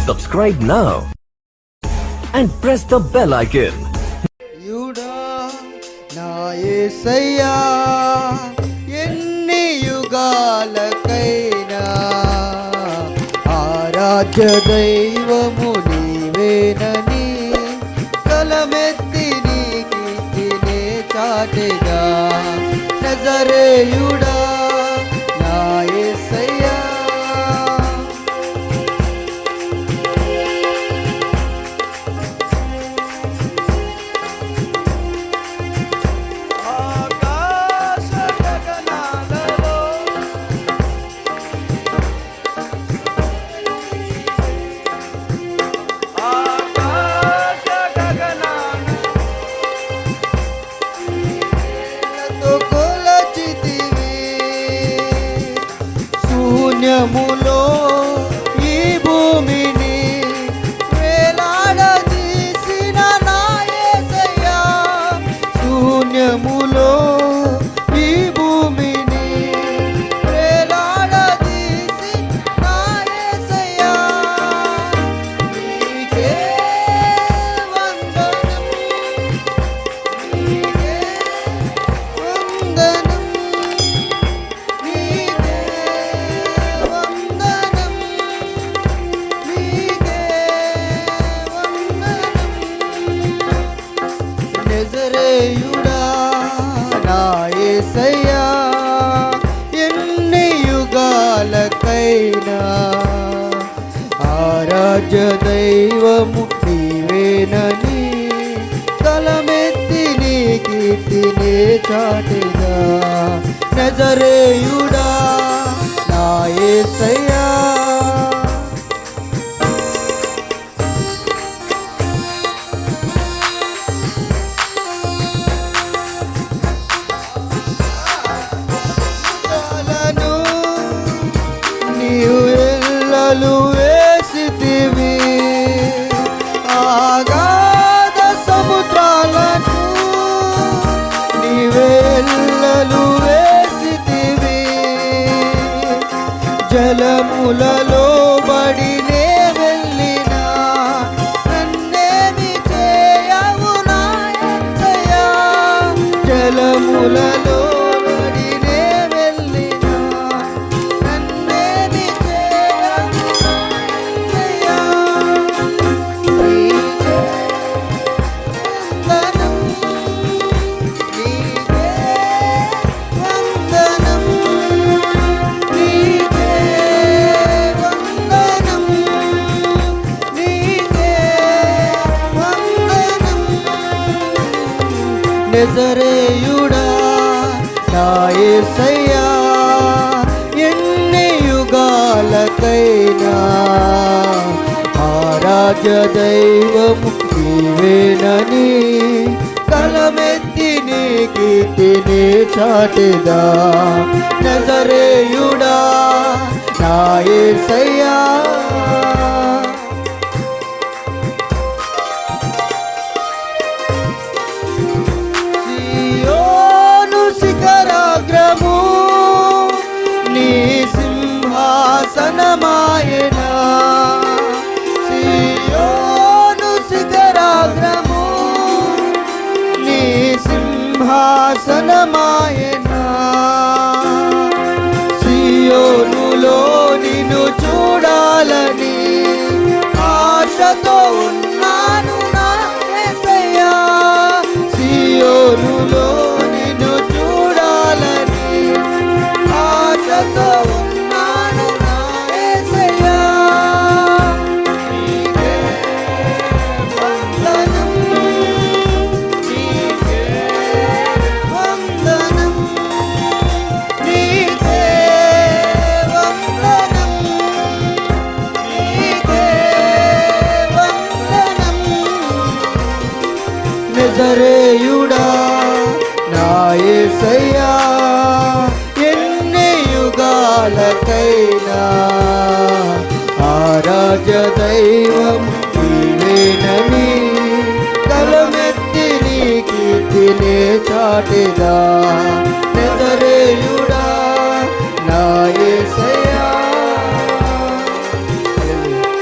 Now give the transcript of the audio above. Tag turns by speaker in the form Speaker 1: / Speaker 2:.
Speaker 1: Subscribe now and press the bell icon.
Speaker 2: యుడా నా యేసయ్యా ఎన్ని యుగాలకైనా ఆరాధ్య దైవము నీవేనని కలమెత్తి నీ కీర్తినే చాటెగా నజరేయుడా నా యేసయ్యా శూన్యములో ఈ భూమిని వేలాడదీసిన నా యేసయ్యా శూన్యములో ఈ భూమిని వేలాడదీసి నా యేసయ్యా నీకే వందనం నీకే వందనం నజరేయుడా నా యేసయ్యా ఎన్ని యుగాలకైనా ఆరాధ్య దైవము నీవేనని తలమెత్తి నీ కీర్తినే చాటెగా నజరేయుడా నా యేసయ్యా వేసితివి ఆగాధ సముద్రాలను నీవెల్లలు వేసితివి జలములలో బడినే వెళ్ళినా నన్నేమి చేయవు నా యేసయ్యా జలములలో నజరేయుడా నా యేసయ్యా ఎన్ని యుగాలకైనా ఆరాధ్య దైవము నీవేనని కలమెత్తి నీ కీర్తినే చాటెదా నజరేయుడా నా యేసయ్యా సింహాసనమాయనా సియోను శిఖరాగ్రము నీ సింహాసనమాయనా సియోనులో నిన్ను చూడాలని ఆశతో ఉన్నాను నా యేసయ్యా సియోనులో నిన్ను చూడాలని ఆశతో నజరేయుడా నా యేసయ్యా ఎన్ని యుగాలకైనా ఆరాధ్య దైవం నీవేనని తలమెత్తి నీ కీర్తినే చాటెదా నజరేయుడా